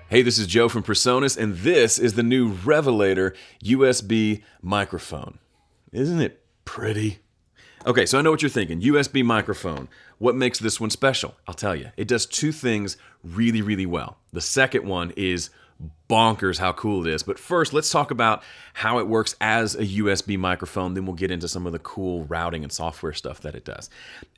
Hey, this is Joe from Presonus, and this is the new Revelator USB microphone. Isn't it pretty? Okay, so I know what you're thinking. USB microphone. What makes this one special? I'll tell you. It does two things really, really well. The second one is bonkers how cool it is. But first, let's talk about how it works as a USB microphone. Then we'll get into some of the cool routing and software stuff that it does.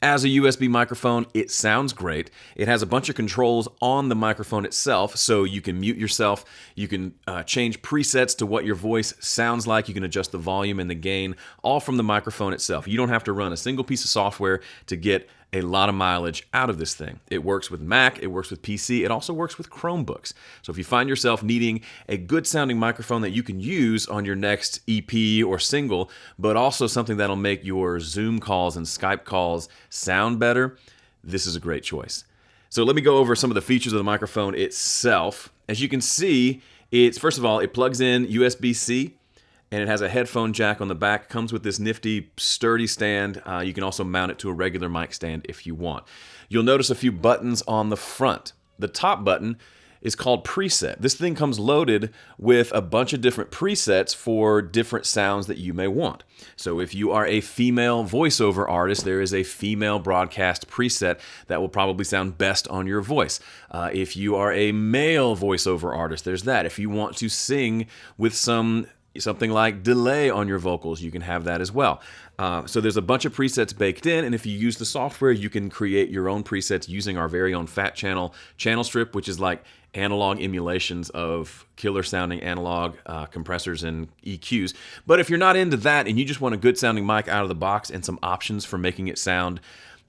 As a USB microphone, it sounds great. It has a bunch of controls on the microphone itself, so you can mute yourself. You can change presets to what your voice sounds like. You can adjust the volume and the gain, all from the microphone itself. You don't have to run a single piece of software to get a lot of mileage out of this thing. It works with Mac, it works with PC, it also works with Chromebooks. So if you find yourself needing a good sounding microphone that you can use on your next EP or single, but also something that'll make your Zoom calls and Skype calls sound better, this is a great choice. So let me go over some of the features of the microphone itself. As you can see, first of all, it plugs in USB-C, and it has a headphone jack on the back. Comes with this nifty, sturdy stand. You can also mount it to a regular mic stand if you want. You'll notice a few buttons on the front. The top button is called preset. This thing comes loaded with a bunch of different presets for different sounds that you may want. So if you are a female voiceover artist, there is a female broadcast preset that will probably sound best on your voice. If you are a male voiceover artist, there's that. If you want to sing with something like delay on your vocals, you can have that as well. So there's a bunch of presets baked in, and if you use the software, you can create your own presets using our very own Fat Channel channel strip, which is like analog emulations of killer sounding analog compressors and EQs. But if you're not into that and you just want a good sounding mic out of the box and some options for making it sound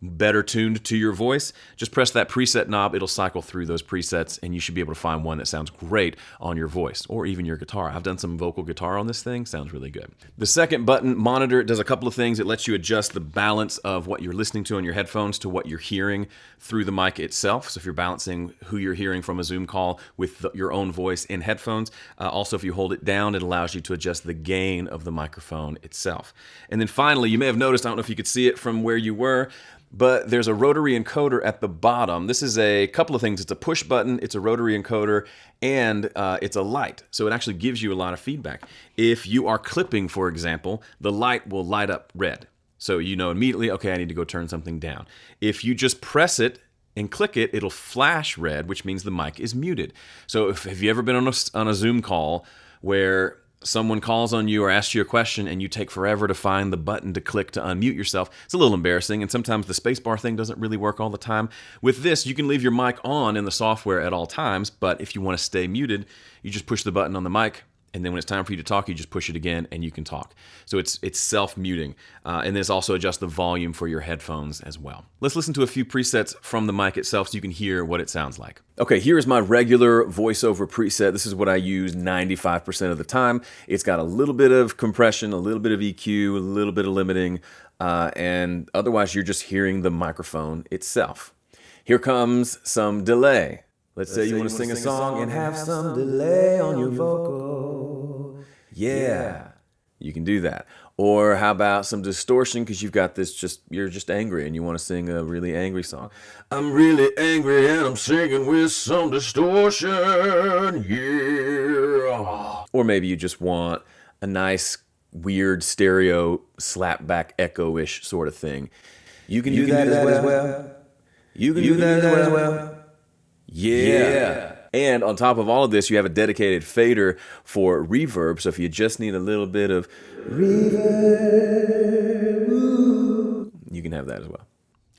better tuned to your voice, just press that preset knob. It'll cycle through those presets and you should be able to find one that sounds great on your voice or even your guitar. I've done some vocal guitar on this thing. Sounds really good. The second button, monitor, it does a couple of things. It lets you adjust the balance of what you're listening to on your headphones to what you're hearing through the mic itself. So if you're balancing who you're hearing from a Zoom call with your own voice in headphones. Also, if you hold it down, it allows you to adjust the gain of the microphone itself. And then finally, you may have noticed, I don't know if you could see it from where you were, but there's a rotary encoder at the bottom. This is a couple of things. It's a push button, it's a rotary encoder, and it's a light. So it actually gives you a lot of feedback. If you are clipping, for example, the light will light up red. So you know immediately, okay, I need to go turn something down. If you just press it and click it, it'll flash red, which means the mic is muted. So have you ever been on a Zoom call where someone calls on you or asks you a question and you take forever to find the button to click to unmute yourself? It's a little embarrassing, and sometimes the spacebar thing doesn't really work all the time. With this, you can leave your mic on in the software at all times, but if you want to stay muted, you just push the button on the mic, and then when it's time for you to talk, you just push it again and you can talk. So it's self-muting. And this also adjusts the volume for your headphones as well. Let's listen to a few presets from the mic itself so you can hear what it sounds like. Okay, here is my regular voiceover preset. This is what I use 95% of the time. It's got a little bit of compression, a little bit of EQ, a little bit of limiting, and otherwise you're just hearing the microphone itself. Here comes some delay. Let's say you want to sing a song and have some delay on your vocal. Yeah, you can do that. Or how about some distortion because you've got this you're just angry and you want to sing a really angry song. I'm really angry and I'm singing with some distortion, yeah. Or maybe you just want a nice, weird stereo slapback echo-ish sort of thing. You can do that as well. You can do that as well. Yeah. And on top of all of this, you have a dedicated fader for reverb. So if you just need a little bit of reverb, you can have that as well.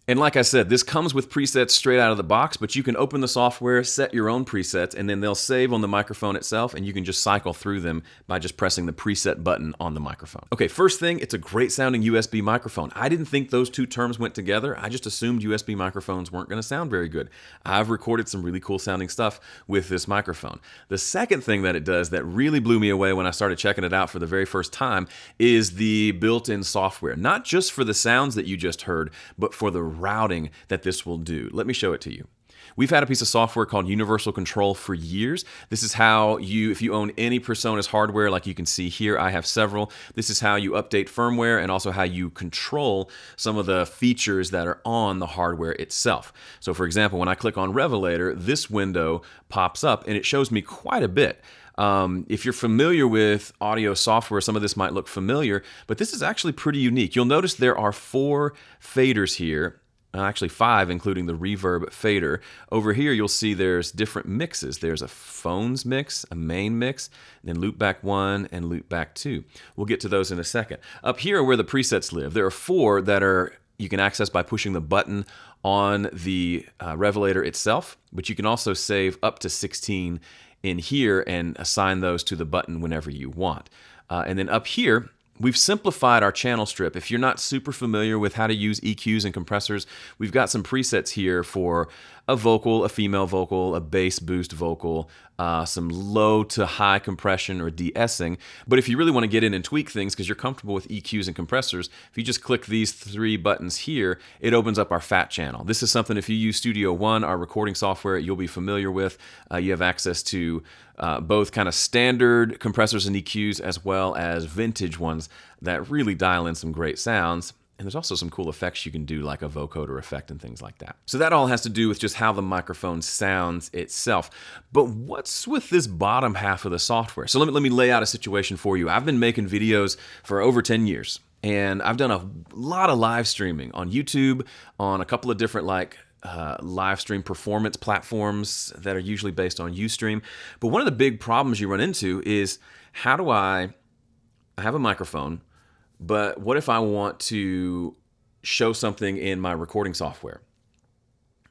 And like I said, this comes with presets straight out of the box, but you can open the software, set your own presets, and then they'll save on the microphone itself, and you can just cycle through them by just pressing the preset button on the microphone. Okay, first thing, it's a great sounding USB microphone. I didn't think those two terms went together. I just assumed USB microphones weren't going to sound very good. I've recorded some really cool sounding stuff with this microphone. The second thing that it does that really blew me away when I started checking it out for the very first time is the built-in software. Not just for the sounds that you just heard, but for the routing that this will do. Let me show it to you. We've had a piece of software called Universal Control for years. This is how if you own any PreSonus hardware, like you can see here, I have several. This is how you update firmware and also how you control some of the features that are on the hardware itself. So for example, when I click on Revelator, this window pops up and it shows me quite a bit. If you're familiar with audio software, some of this might look familiar, but this is actually pretty unique. You'll notice there are 4 faders here. Actually 5, including the reverb fader. Over here, you'll see there's different mixes. There's a phones mix, a main mix, and then Loopback 1 and Loopback 2. We'll get to those in a second. Up here are where the presets live. There are 4 that you can access by pushing the button on the Revelator itself, but you can also save up to 16 in here and assign those to the button whenever you want. And then up here, we've simplified our channel strip. If you're not super familiar with how to use EQs and compressors, we've got some presets here for a vocal, a female vocal, a bass boost vocal, some low to high compression or de-essing. But if you really want to get in and tweak things because you're comfortable with EQs and compressors, if you just click these 3 buttons here, it opens up our fat channel. This is something if you use Studio One, our recording software, you'll be familiar with. You have access to both kind of standard compressors and EQs as well as vintage ones that really dial in some great sounds. And there's also some cool effects you can do, like a vocoder effect and things like that. So that all has to do with just how the microphone sounds itself. But what's with this bottom half of the software? So let me lay out a situation for you. I've been making videos for over 10 years, and I've done a lot of live streaming on YouTube, on a couple of different live stream performance platforms that are usually based on Ustream. But one of the big problems you run into is, how do I have a microphone, but what if I want to show something in my recording software?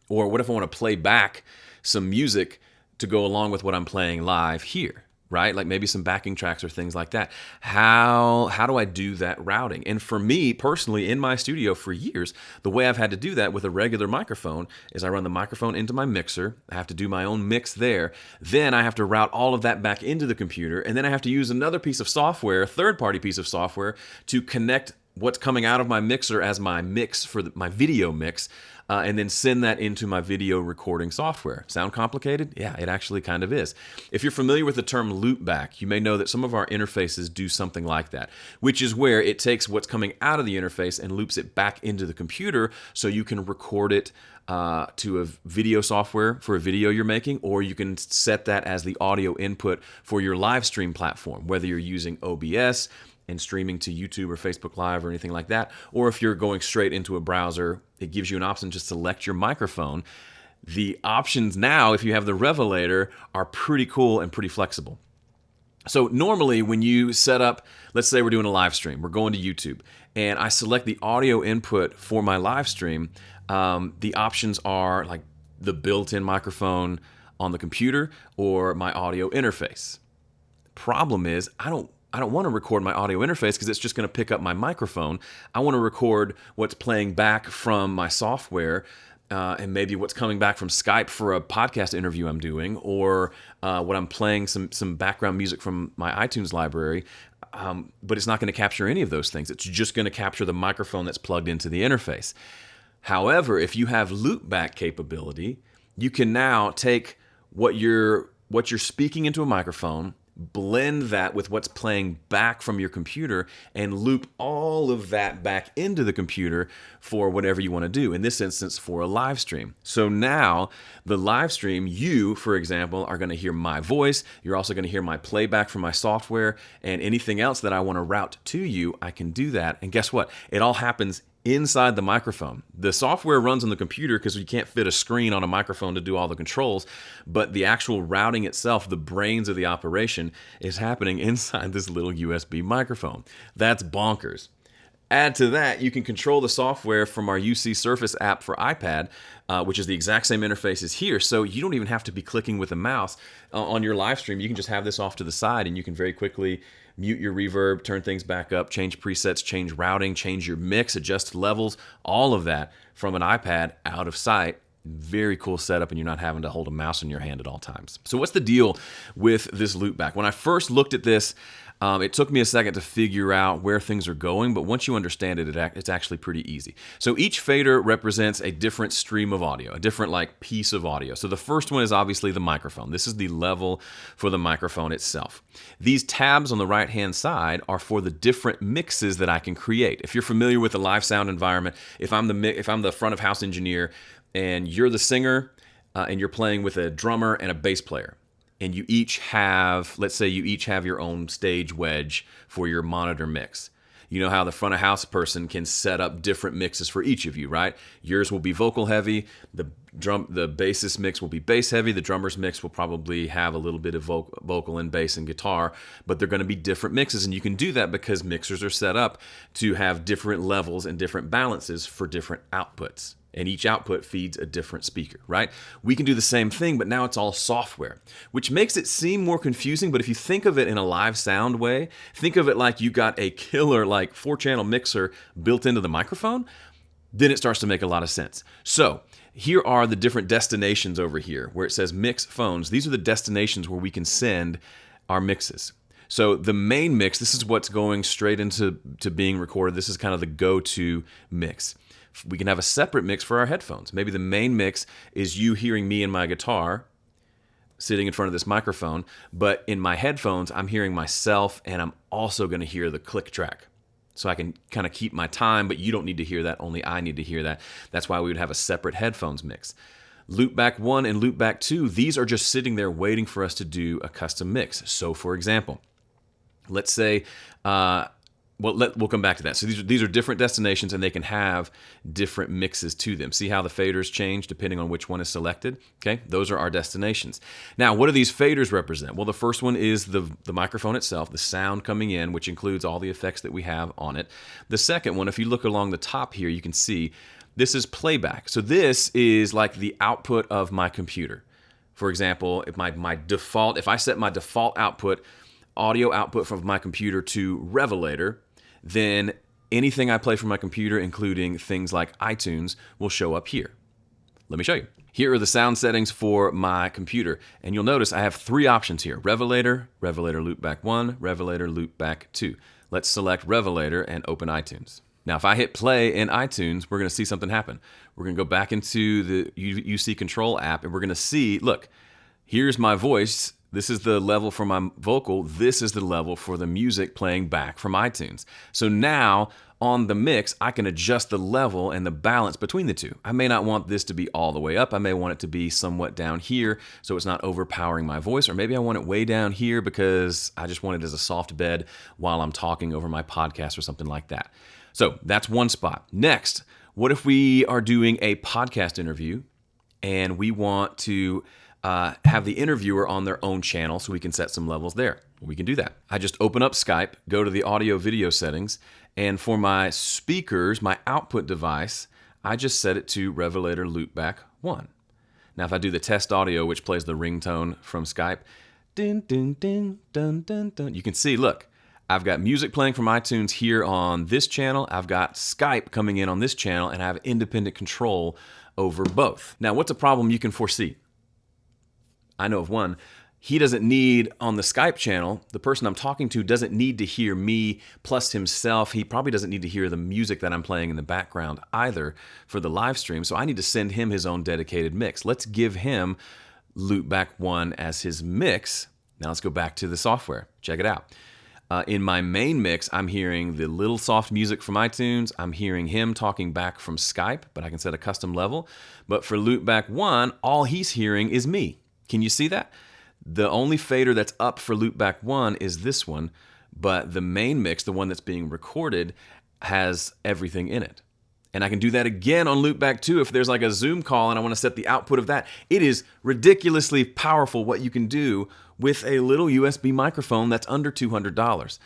Or what if I want to play back some music to go along with what I'm playing live here, right? Like maybe some backing tracks or things like that. How do I do that routing? And for me personally, in my studio for years, the way I've had to do that with a regular microphone is I run the microphone into my mixer. I have to do my own mix there. Then I have to route all of that back into the computer. And then I have to use another piece of software, a third-party piece of software, to connect what's coming out of my mixer as my mix for my video mix, and then send that into my video recording software. Sound complicated? Yeah, it actually kind of is. If you're familiar with the term loopback, you may know that some of our interfaces do something like that, which is where it takes what's coming out of the interface and loops it back into the computer so you can record it to a video software for a video you're making, or you can set that as the audio input for your live stream platform, whether you're using OBS and streaming to YouTube or Facebook Live or anything like that, or if you're going straight into a browser, it gives you an option to select your microphone. The options now, if you have the Revelator, are pretty cool and pretty flexible. So normally when you set up, let's say we're doing a live stream, we're going to YouTube, and I select the audio input for my live stream, the options are like the built-in microphone on the computer or my audio interface. Problem is, I don't want to record my audio interface because it's just going to pick up my microphone. I want to record what's playing back from my software, and maybe what's coming back from Skype for a podcast interview I'm doing, or what I'm playing some background music from my iTunes library. But it's not going to capture any of those things. It's just going to capture the microphone that's plugged into the interface. However, if you have loopback capability, you can now take what you're speaking into a microphone, blend that with what's playing back from your computer, and loop all of that back into the computer for whatever you want to do, in this instance for a live stream. So now the live stream, you, for example, are going to hear my voice. You're also going to hear my playback from my software, and anything else that I want to route to you, I can do that. And guess what? It all happens inside the microphone. The software runs on the computer because you can't fit a screen on a microphone to do all the controls, but the actual routing itself, the brains of the operation, is happening inside this little USB microphone. That's bonkers. Add to that, you can control the software from our UC Surface app for iPad, which is the exact same interface as here. So you don't even have to be clicking with a mouse on your live stream. You can just have this off to the side, and you can very quickly mute your reverb, turn things back up, change presets, change routing, change your mix, adjust levels, all of that from an iPad out of sight. Very cool setup, and you're not having to hold a mouse in your hand at all times. So what's the deal with this loopback? When I first looked at this, It took me a second to figure out where things are going, but once you understand it, it's actually pretty easy. So each fader represents a different stream of audio, a different like piece of audio. So the first one is obviously the microphone. This is the level for the microphone itself. These tabs on the right-hand side are for the different mixes that I can create. If you're familiar with the live sound environment, if I'm the front of house engineer and you're the singer and you're playing with a drummer and a bass player, and you each have, let's say you each have your own stage wedge for your monitor mix. You know how the front of house person can set up different mixes for each of you, right? Yours will be vocal heavy, the bassist mix will be bass heavy, the drummer's mix will probably have a little bit of vocal and bass and guitar, but they're going to be different mixes, and you can do that because mixers are set up to have different levels and different balances for different outputs. And each output feeds a different speaker, right? We can do the same thing, but now it's all software, which makes it seem more confusing. But if you think of it in a live sound way, think of it like you got a killer, like 4-channel mixer built into the microphone, then it starts to make a lot of sense. So here are the different destinations over here where it says mix phones. These are the destinations where we can send our mixes. So the main mix, this is what's going straight into being recorded. This is kind of the go-to mix. We can have a separate mix for our headphones. Maybe the main mix is you hearing me and my guitar sitting in front of this microphone, but in my headphones, I'm hearing myself, and I'm also going to hear the click track. So I can kind of keep my time, but you don't need to hear that. Only I need to hear that. That's why we would have a separate headphones mix. Loopback 1 and Loopback 2, these are just sitting there waiting for us to do a custom mix. So for example, let's say, we'll come back to that. So these are different destinations, and they can have different mixes to them. See how the faders change depending on which one is selected? Okay, those are our destinations. Now, what do these faders represent? Well, the first one is the microphone itself, the sound coming in, which includes all the effects that we have on it. The second one, if you look along the top here, you can see this is playback. So this is like the output of my computer. For example, if if I set my default audio output from my computer to Revelator, then anything I play from my computer, including things like iTunes, will show up here. Let me show you. Here are the sound settings for my computer, and you'll notice I have 3 options here: Revelator, Revelator Loopback 1, Revelator Loopback 2. Let's select Revelator and open iTunes. Now, if I hit play in iTunes, we're going to see something happen. We're going to go back into the UC Control app, and we're going to see, look, here's my voice. This is the level for my vocal. This is the level for the music playing back from iTunes. So now on the mix, I can adjust the level and the balance between the two. I may not want this to be all the way up. I may want it to be somewhat down here so it's not overpowering my voice. Or maybe I want it way down here because I just want it as a soft bed while I'm talking over my podcast or something like that. So that's one spot. Next, what if we are doing a podcast interview and we want to have the interviewer on their own channel so we can set some levels there? We can do that. I just open up Skype, go to the audio video settings, and for my speakers, my output device, I just set it to Revelator Loopback 1. Now if I do the test audio, which plays the ringtone from Skype, ding, ding, ding, dun, dun, dun, you can see, look, I've got music playing from iTunes here on this channel, I've got Skype coming in on this channel, and I have independent control over both. Now what's a problem you can foresee? I know of one. He doesn't need, on the Skype channel, the person I'm talking to doesn't need to hear me plus himself. He probably doesn't need to hear the music that I'm playing in the background either for the live stream. So I need to send him his own dedicated mix. Let's give him Loopback 1 as his mix. Now let's go back to the software. Check it out. In my main mix, I'm hearing the little soft music from iTunes. I'm hearing him talking back from Skype, but I can set a custom level. But for Loopback 1, all he's hearing is me. Can you see that? The only fader that's up for Loopback 1 is this one, but the main mix, the one that's being recorded, has everything in it. And I can do that again on Loopback 2 if there's like a Zoom call and I want to set the output of that. It is ridiculously powerful what you can do with a little USB microphone that's under $200.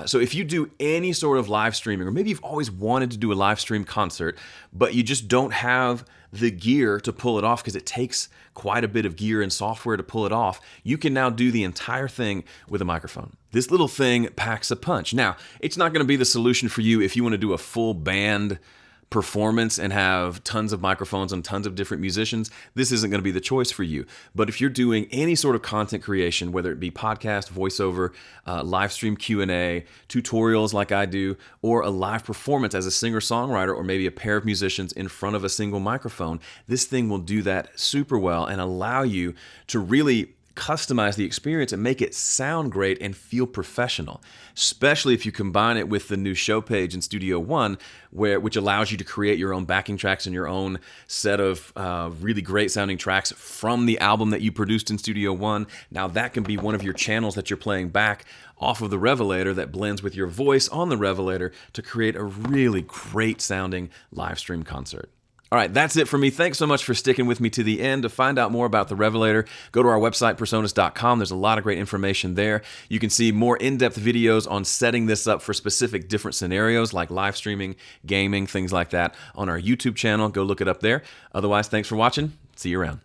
So if you do any sort of live streaming, or maybe you've always wanted to do a live stream concert, but you just don't have the gear to pull it off because it takes quite a bit of gear and software to pull it off, you can now do the entire thing with a microphone. This little thing packs a punch. Now, it's not going to be the solution for you if you want to do a full band performance and have tons of microphones and tons of different musicians, this isn't going to be the choice for you. But if you're doing any sort of content creation, whether it be podcast, voiceover, live stream Q&A, tutorials like I do, or a live performance as a singer-songwriter, or maybe a pair of musicians in front of a single microphone, this thing will do that super well and allow you to really customize the experience and make it sound great and feel professional, especially if you combine it with the new show page in Studio One, which allows you to create your own backing tracks and your own set of really great sounding tracks from the album that you produced in Studio One. Now that can be one of your channels that you're playing back off of the Revelator that blends with your voice on the Revelator to create a really great sounding live stream concert. All right, that's it for me. Thanks so much for sticking with me to the end. To find out more about the Revelator, go to our website, personas.com. There's a lot of great information there. You can see more in-depth videos on setting this up for specific different scenarios like live streaming, gaming, things like that on our YouTube channel. Go look it up there. Otherwise, thanks for watching. See you around.